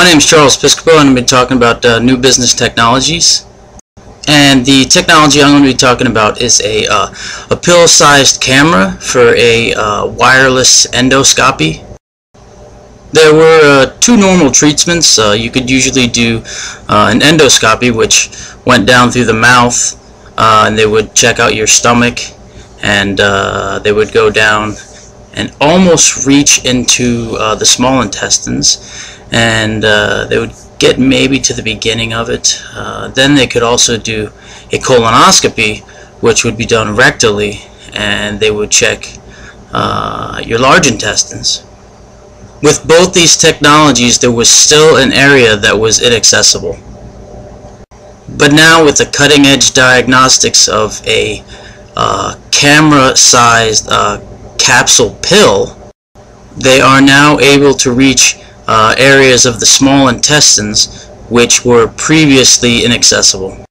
name is Charles Piscopo, and I'm going to be talking about new business technologies. And the technology I'm going to be talking about is a pill-sized camera for a wireless endoscopy. There were two normal treatments. You could usually do an endoscopy, which went down through the mouth, and they would check out your stomach, and they would go down and almost reach into the small intestines, and they would get maybe to the beginning of it. Then they could also do a colonoscopy, which would be done rectally, and they would check your large intestines. With both these technologies, there was still an area that was inaccessible. But now, with the cutting-edge diagnostics of a camera-sized capsule pill, they are now able to reach areas of the small intestines which were previously inaccessible.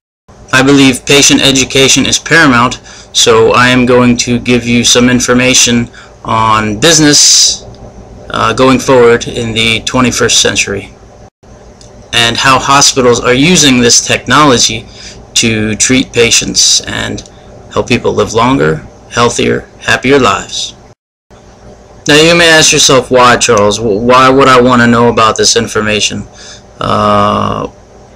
I believe patient education is paramount, so I am going to give you some information on business going forward in the 21st century, and how hospitals are using this technology to treat patients and help people live longer, healthier, happier lives. Now you may ask yourself, why, Charles? Why would I want to know about this information?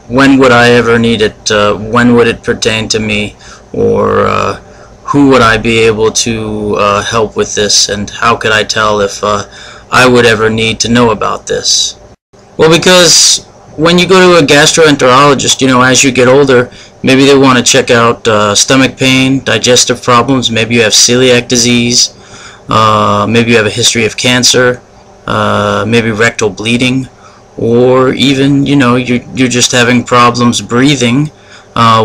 When would I ever need it? When would it pertain to me? Or who would I be able to help with this? And how could I tell if I would ever need to know about this? Well, because when you go to a gastroenterologist, as you get older, maybe they want to check out stomach pain, digestive problems, maybe you have celiac disease, maybe you have a history of cancer, maybe rectal bleeding, or even, you're just having problems breathing,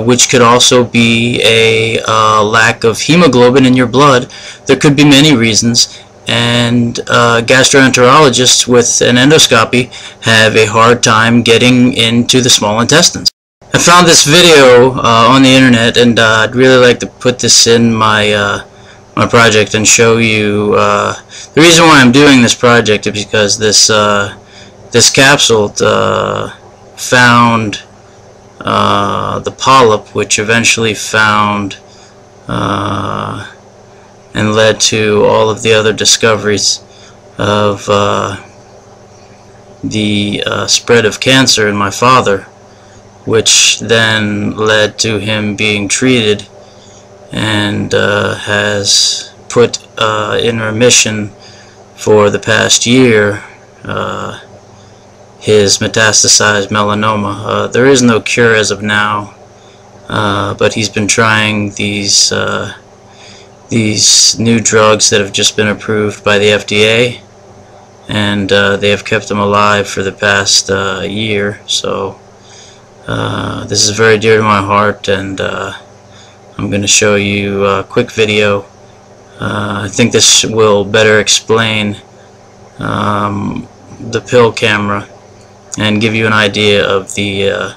which could also be a lack of hemoglobin in your blood. There could be many reasons, and gastroenterologists with an endoscopy have a hard time getting into the small intestines. I found this video on the internet, and I'd really like to put this in my project and show you. The reason why I'm doing this project is because this capsule found the polyp, which eventually found and led to all of the other discoveries of the spread of cancer in my father, which then led to him being treated and has put in remission for the past year his metastasized melanoma. There is no cure as of now, but he's been trying these new drugs that have just been approved by the FDA, and they have kept him alive for the past year. So this is very dear to my heart, and I'm going to show you a quick video. I think this will better explain the pill camera and give you an idea of the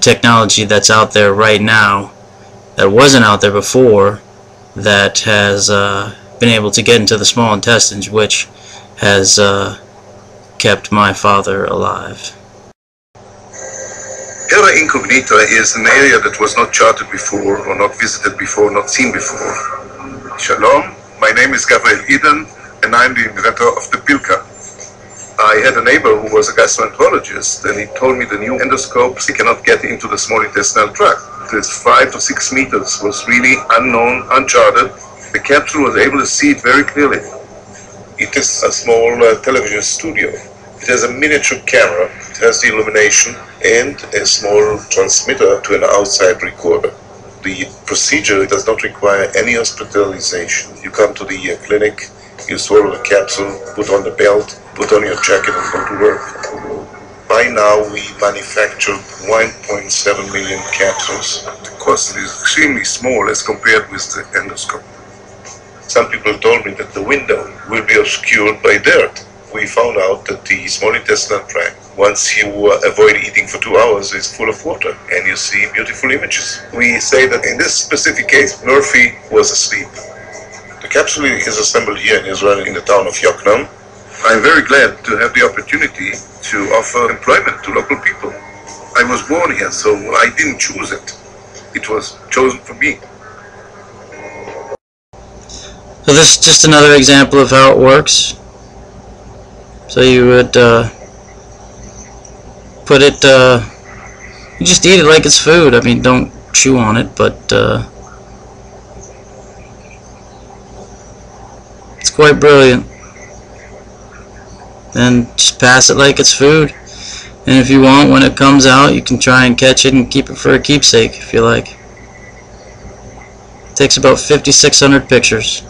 technology that's out there right now that wasn't out there before, that has been able to get into the small intestines, which has kept my father alive. Terra Incognita is an area that was not charted before, or not visited before, not seen before. Shalom, my name is Gabriel Eden, and I'm the inventor of the Pilka. I had a neighbor who was a gastroenterologist, and he told me the new endoscopes, he cannot get into the small intestinal tract. This 5 to 6 meters was really unknown, uncharted. The capsule was able to see it very clearly. It is a small television studio. It has a miniature camera, it has the illumination, and a small transmitter to an outside recorder. The procedure does not require any hospitalization. You come to the clinic, you swallow the capsule, put on the belt, put on your jacket, and go to work. By now, we manufacture 1.7 million capsules. The cost is extremely small as compared with the endoscope. Some people told me that the window will be obscured by dirt. We found out that the small intestinal tract, once you avoid eating for 2 hours, is full of water, and you see beautiful images. We say that in this specific case, Murphy was asleep. The capsule is assembled here in Israel in the town of Yokneam. I'm very glad to have the opportunity to offer employment to local people. I was born here, so I didn't choose it. It was chosen for me. So this is just another example of how it works. So you would put it, you just eat it like it's food. I mean, don't chew on it, but it's quite brilliant. And just pass it like it's food. And if you want, when it comes out, you can try and catch it and keep it for a keepsake if you like. It takes about 5,600 pictures.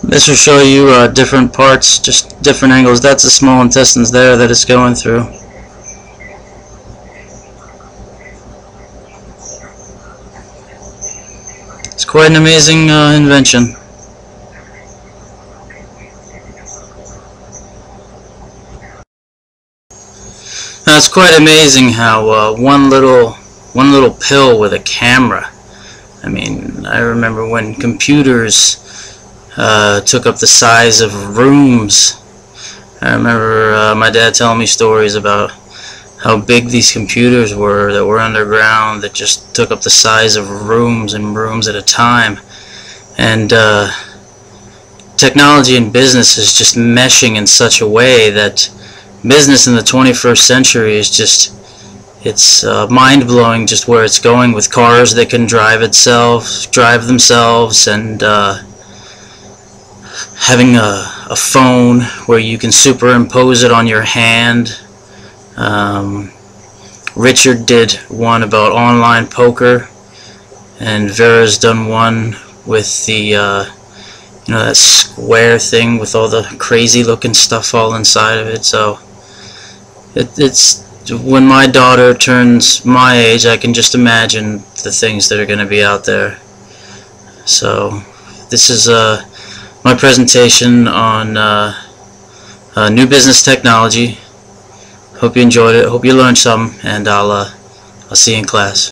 This will show you different parts, just different angles. That's the small intestines there that it's going through. It's quite an amazing invention. Now it's quite amazing how one little pill with a camera. I mean, I remember when computers took up the size of rooms. I remember my dad telling me stories about how big these computers were that were underground, that just took up the size of rooms and rooms at a time. And technology and business is just meshing in such a way that business in the 21st century is just, it's mind-blowing just where it's going, with cars that can drive themselves, and having a phone where you can superimpose it on your hand. Richard did one about online poker, and Vera's done one with the you know, that square thing with all the crazy looking stuff all inside of it. So it's when my daughter turns my age, I can just imagine the things that are going to be out there. So this is my presentation on new business technology. Hope you enjoyed it. Hope you learned something, and I'll see you in class.